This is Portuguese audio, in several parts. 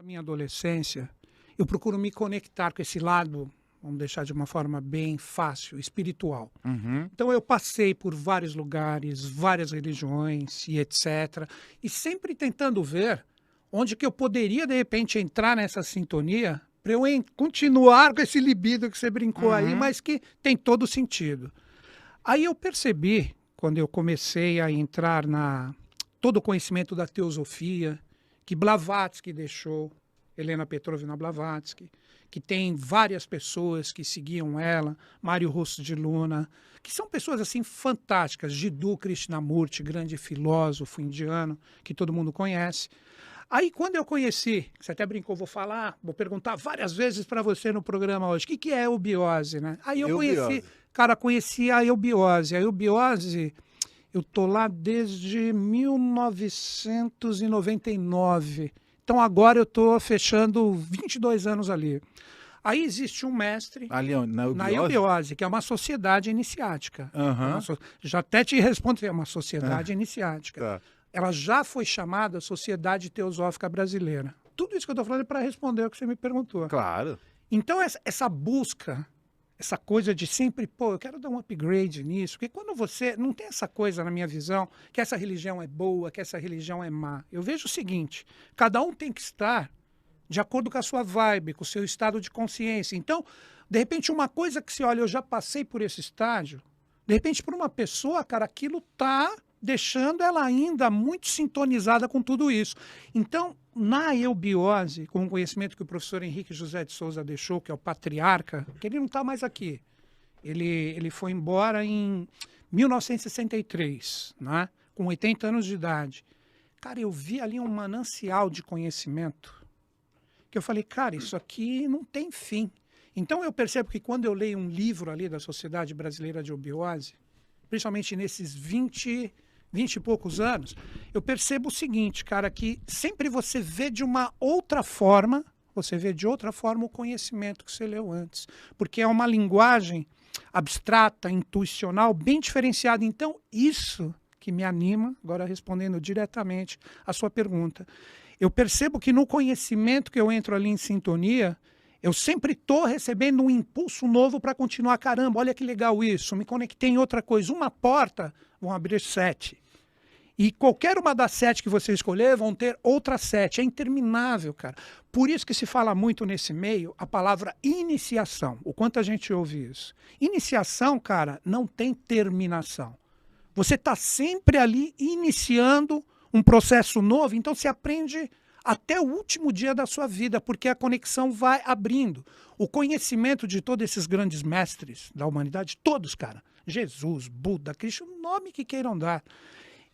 minha adolescência, eu procuro me conectar com esse lado, vamos deixar de uma forma bem fácil, espiritual. Uhum. Então eu passei por vários lugares, várias religiões e etc. E sempre tentando ver onde que eu poderia, de repente, entrar nessa sintonia para eu continuar com esse libido que você brincou aí, Uhum. mas que tem todo sentido. Aí eu percebi, quando eu comecei a entrar na todo o conhecimento da teosofia, que Blavatsky deixou, Helena Petrovna Blavatsky, que tem várias pessoas que seguiam ela, Mário Russo de Luna, que são pessoas assim fantásticas, Jiddu Krishnamurti, grande filósofo indiano, que todo mundo conhece. Aí quando eu conheci, você até brincou, vou perguntar várias vezes para você no programa hoje, o que é eubiose, né? Aí eu conheci, conheci a eubiose. A eubiose, eu tô lá desde 1999. Então agora eu estou fechando 22 anos ali. Aí existe um mestre Ali na na eubiose? eubiose, que é uma sociedade iniciática. Aham. Já até te respondi, é uma sociedade iniciática. Tá. Ela já foi chamada Sociedade Teosófica Brasileira. Tudo isso que eu estou falando é para responder o que você me perguntou. Claro. Então essa busca, essa coisa de sempre, pô, eu quero dar um upgrade nisso, porque quando você, não tem essa coisa na minha visão, que essa religião é boa, que essa religião é má. Eu vejo o seguinte, cada um tem que estar de acordo com a sua vibe, com o seu estado de consciência. Então, de repente, uma coisa que você olha, eu já passei por esse estágio, de repente, por uma pessoa, cara, aquilo tá deixando ela ainda muito sintonizada com tudo isso. Então, na eubiose, com o conhecimento que o professor Henrique José de Souza deixou, que é o patriarca, que ele não está mais aqui. Ele foi embora em 1963, né? Com 80 anos de idade. Cara, eu vi ali um manancial de conhecimento que eu falei, cara, isso aqui não tem fim. Então eu percebo que quando eu leio um livro ali da Sociedade Brasileira de Eubiose, principalmente nesses 20 e poucos anos, eu percebo o seguinte, cara, que sempre você vê de uma outra forma, o conhecimento que você leu antes. Porque é uma linguagem abstrata, intuicional, bem diferenciada. Então, isso que me anima, agora respondendo diretamente a sua pergunta, eu percebo que no conhecimento que eu entro ali em sintonia, eu sempre estou recebendo um impulso novo para continuar. Caramba, olha que legal isso, me conectei em outra coisa. Uma porta, vão abrir 7. E qualquer uma das 7 que você escolher, vão ter outras 7. É interminável, cara. Por isso que se fala muito nesse meio a palavra iniciação. O quanto a gente ouve isso. Iniciação, cara, não tem terminação. Você está sempre ali iniciando um processo novo, então você aprende até o último dia da sua vida, porque a conexão vai abrindo. O conhecimento de todos esses grandes mestres da humanidade, todos, cara, Jesus, Buda, Cristo, o nome que queiram dar,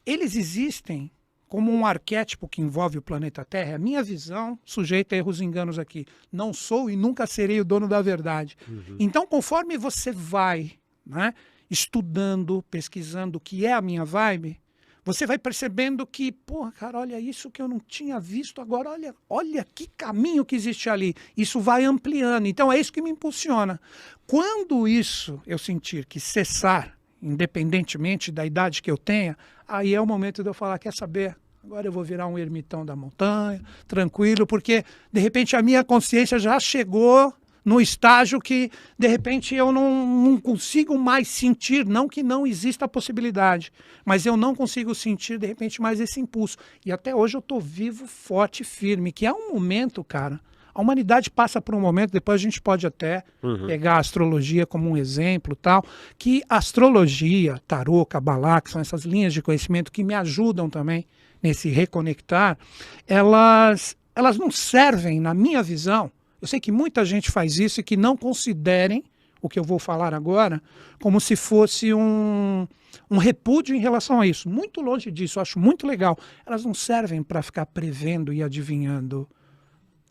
eles existem como um arquétipo que envolve o planeta Terra. A minha visão, sujeita a erros e enganos aqui, não sou e nunca serei o dono da verdade. Então, conforme você vai, né, estudando, pesquisando o que é a minha vibe, você vai percebendo que, porra, cara, olha isso que eu não tinha visto agora, olha que caminho que existe ali. Isso vai ampliando. Então é isso que me impulsiona. Quando isso eu sentir que cessar, independentemente da idade que eu tenha, aí é o momento de eu falar, quer saber? Agora eu vou virar um ermitão da montanha, tranquilo, porque de repente a minha consciência já chegou no estágio que, de repente, eu não consigo mais sentir, não que não exista a possibilidade, mas eu não consigo sentir, de repente, mais esse impulso. E até hoje eu estou vivo, forte, firme, que é um momento, cara, a humanidade passa por um momento, depois a gente pode até pegar a astrologia como um exemplo, tal, que astrologia, tarô, cabalá, que são essas linhas de conhecimento que me ajudam também nesse reconectar, elas não servem, na minha visão. Eu sei que muita gente faz isso e que não considerem o que eu vou falar agora como se fosse um repúdio em relação a isso. Muito longe disso, eu acho muito legal. Elas não servem para ficar prevendo e adivinhando.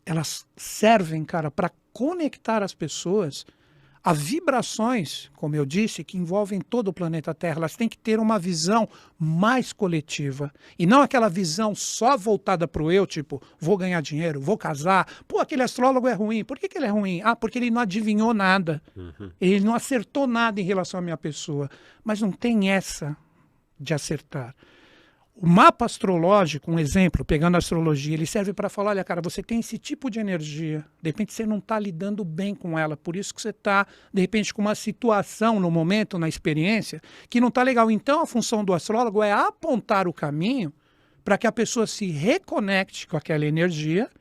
Elas servem, cara, para conectar as pessoas a vibrações, como eu disse, que envolvem todo o planeta Terra. Elas têm que ter uma visão mais coletiva. E não aquela visão só voltada para o eu, tipo, vou ganhar dinheiro, vou casar. Pô, aquele astrólogo é ruim. Por que ele é ruim? Ah, porque ele não adivinhou nada. Ele não acertou nada em relação à minha pessoa. Mas não tem essa de acertar. O mapa astrológico, um exemplo, pegando a astrologia, ele serve para falar, olha, cara, você tem esse tipo de energia, de repente você não está lidando bem com ela, por isso que você está, de repente, com uma situação no momento, na experiência, que não está legal. Então, a função do astrólogo é apontar o caminho para que a pessoa se reconecte com aquela energia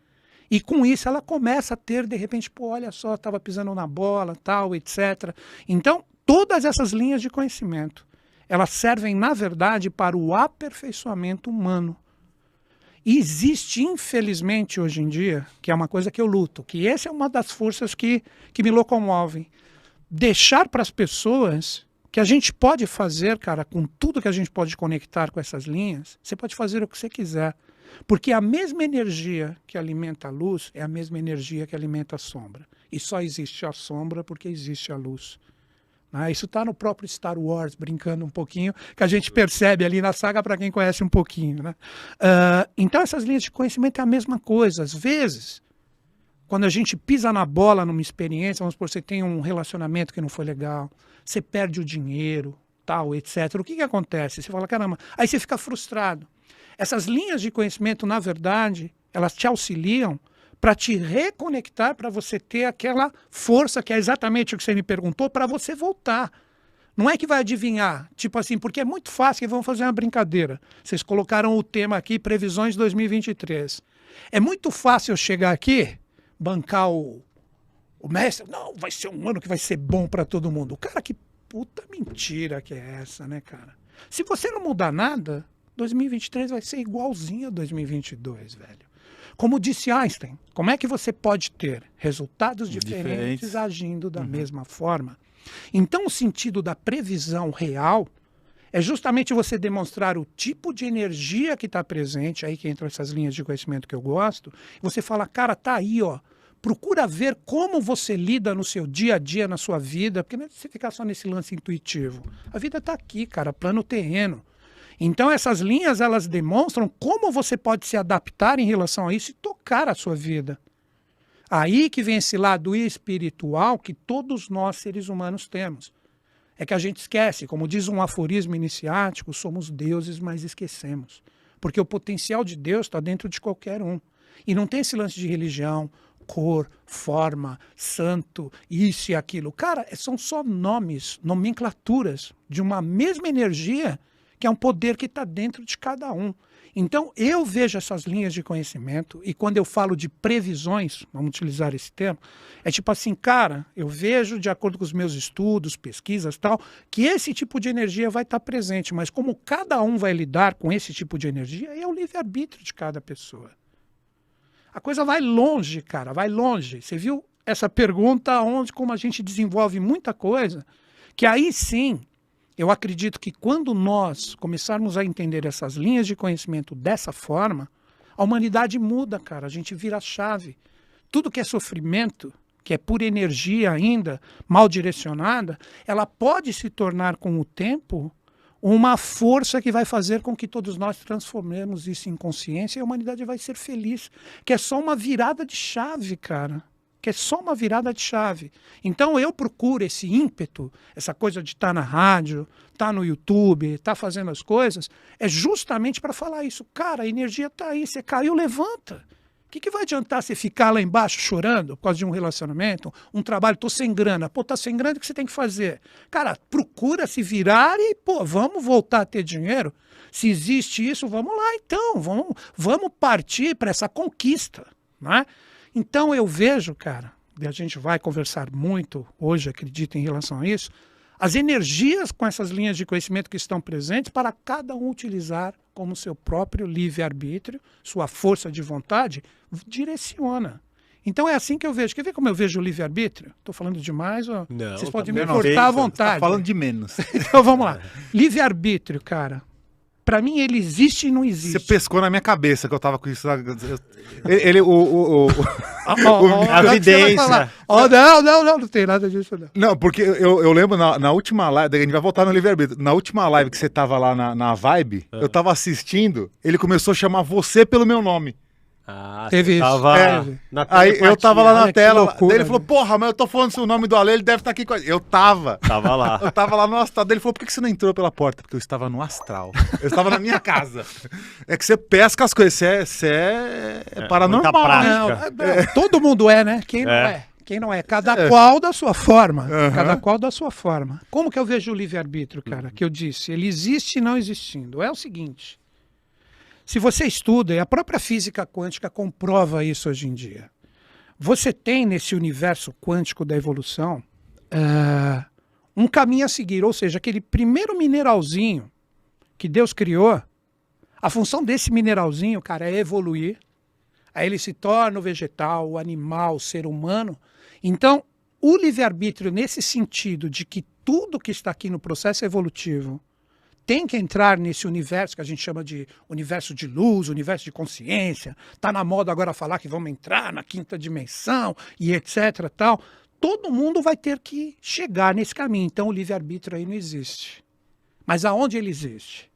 e, com isso, ela começa a ter, de repente, pô, olha só, estava pisando na bola, tal, etc. Então, todas essas linhas de conhecimento, elas servem, na verdade, para o aperfeiçoamento humano. E existe, infelizmente, hoje em dia, que é uma coisa que eu luto, que essa é uma das forças que me locomovem. Deixar para as pessoas que a gente pode fazer, cara, com tudo que a gente pode conectar com essas linhas, você pode fazer o que você quiser. Porque a mesma energia que alimenta a luz é a mesma energia que alimenta a sombra. E só existe a sombra porque existe a luz. Isso está no próprio Star Wars, brincando um pouquinho, que a gente percebe ali na saga para quem conhece um pouquinho. Né? Então essas linhas de conhecimento é a mesma coisa. Às vezes, quando a gente pisa na bola numa experiência, vamos supor, você tem um relacionamento que não foi legal, você perde o dinheiro, tal, etc. O que acontece? Você fala, caramba, aí você fica frustrado. Essas linhas de conhecimento, na verdade, elas te auxiliam para te reconectar, para você ter aquela força, que é exatamente o que você me perguntou, para você voltar. Não é que vai adivinhar, tipo assim, porque é muito fácil, que vamos fazer uma brincadeira. Vocês colocaram o tema aqui, previsões 2023. É muito fácil eu chegar aqui, bancar o mestre, não, vai ser um ano que vai ser bom para todo mundo. Cara, que puta mentira que é essa, né, cara? Se você não mudar nada, 2023 vai ser igualzinho a 2022, velho. Como disse Einstein, como é que você pode ter resultados diferentes agindo da mesma forma? Então, o sentido da previsão real é justamente você demonstrar o tipo de energia que está presente, aí que entram essas linhas de conhecimento que eu gosto, você fala, cara, tá aí, ó, procura ver como você lida no seu dia a dia, na sua vida, porque não é você ficar só nesse lance intuitivo. A vida está aqui, cara, plano terreno. Então essas linhas, elas demonstram como você pode se adaptar em relação a isso e tocar a sua vida. Aí que vem esse lado espiritual que todos nós, seres humanos, temos. É que a gente esquece, como diz um aforismo iniciático, somos deuses, mas esquecemos. Porque o potencial de Deus está dentro de qualquer um. E não tem esse lance de religião, cor, forma, santo, isso e aquilo. Cara, são só nomes, nomenclaturas de uma mesma energia que é um poder que está dentro de cada um. Então, eu vejo essas linhas de conhecimento, e quando eu falo de previsões, vamos utilizar esse termo, é tipo assim, cara, eu vejo, de acordo com os meus estudos, pesquisas e tal, que esse tipo de energia vai estar presente, mas como cada um vai lidar com esse tipo de energia, é o livre-arbítrio de cada pessoa. A coisa vai longe, cara, vai longe. Você viu essa pergunta onde, como a gente desenvolve muita coisa, que aí sim, eu acredito que quando nós começarmos a entender essas linhas de conhecimento dessa forma, a humanidade muda, cara, a gente vira a chave. Tudo que é sofrimento, que é pura energia ainda, mal direcionada, ela pode se tornar com o tempo uma força que vai fazer com que todos nós transformemos isso em consciência e a humanidade vai ser feliz. Que é só uma virada de chave, cara. Que é só uma virada de chave. Então eu procuro esse ímpeto, essa coisa de estar na rádio, estar no YouTube, estar fazendo as coisas, é justamente para falar isso. Cara, a energia está aí, você caiu, levanta. O que vai adiantar você ficar lá embaixo chorando por causa de um relacionamento, um trabalho, tô sem grana. Pô, tá sem grana, o que você tem que fazer? Cara, procura se virar e, pô, vamos voltar a ter dinheiro. Se existe isso, vamos lá então, vamos partir para essa conquista, né? Então eu vejo, cara, e a gente vai conversar muito hoje, acredito, em relação a isso, as energias com essas linhas de conhecimento que estão presentes para cada um utilizar como seu próprio livre-arbítrio, sua força de vontade, direciona. Então é assim que eu vejo. Quer ver como eu vejo o livre-arbítrio? Estou falando demais? Ou... Não, vocês podem me cortar à vontade. Tá falando de menos. Então vamos lá. Livre-arbítrio, cara. Para mim, ele existe e não existe. Você pescou na minha cabeça que eu tava com isso. A evidência. Não tem nada disso, não. Não, porque eu lembro na última live, a gente vai voltar no livre-arbítrio. Na última live que você tava lá na Vibe, eu tava assistindo, ele começou a chamar você pelo meu nome. Ah, Teve você isso. tava Teve. na Aí eu tava lá Olha na que tela, loucura, daí ele falou, né? porra, mas eu tô falando o nome do Ale, ele deve estar aqui com a gente. Eu tava. Tava lá. Eu tava lá no astral. Daí ele falou, por que você não entrou pela porta? Porque eu estava no astral. Eu estava na minha casa. É que você pesca as coisas, você é paranormal, muita né? prática. Não, todo mundo é, né? Quem não É. é? Quem não é? Cada qual da sua forma. Aham. Cada qual da sua forma. Como que eu vejo o livre-arbítrio, cara? Que eu disse, ele existe e não existindo. É o seguinte, se você estuda, e a própria física quântica comprova isso hoje em dia, você tem nesse universo quântico da evolução um caminho a seguir, ou seja, aquele primeiro mineralzinho que Deus criou, a função desse mineralzinho, cara, é evoluir. Aí ele se torna o vegetal, o animal, o ser humano. Então, o livre-arbítrio, nesse sentido de que tudo que está aqui no processo evolutivo tem que entrar nesse universo que a gente chama de universo de luz, universo de consciência. Está na moda agora falar que vamos entrar na quinta dimensão e etc. Tal. Todo mundo vai ter que chegar nesse caminho. Então, o livre-arbítrio aí não existe. Mas aonde ele existe?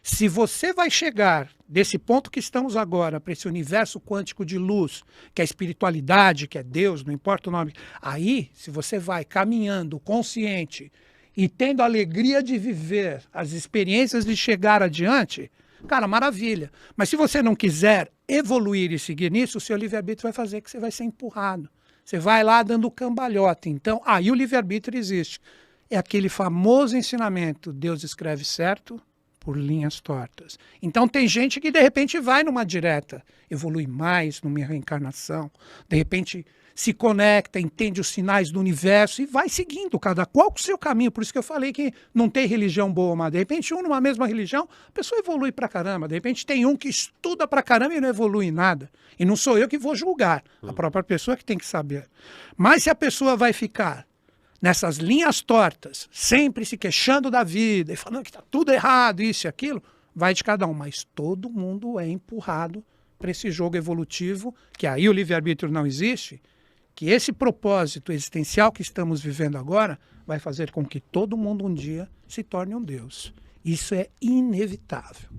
Se você vai chegar desse ponto que estamos agora, para esse universo quântico de luz, que é a espiritualidade, que é Deus, não importa o nome, aí, se você vai caminhando consciente e tendo a alegria de viver as experiências de chegar adiante, cara, maravilha. Mas se você não quiser evoluir e seguir nisso, o seu livre-arbítrio vai fazer que você vai ser empurrado. Você vai lá dando cambalhota. Então, aí o livre-arbítrio existe. É aquele famoso ensinamento, Deus escreve certo por linhas tortas. Então tem gente que de repente vai numa direta, evolui mais numa reencarnação, de repente se conecta, entende os sinais do universo e vai seguindo, cada qual com o seu caminho. Por isso que eu falei que não tem religião boa, mas de repente um numa mesma religião, a pessoa evolui pra caramba. De repente tem um que estuda pra caramba e não evolui em nada. E não sou eu que vou julgar, a própria pessoa que tem que saber. Mas se a pessoa vai ficar nessas linhas tortas, sempre se queixando da vida e falando que está tudo errado, isso e aquilo, vai de cada um. Mas todo mundo é empurrado para esse jogo evolutivo, que aí o livre-arbítrio não existe, que esse propósito existencial que estamos vivendo agora vai fazer com que todo mundo um dia se torne um Deus. Isso é inevitável.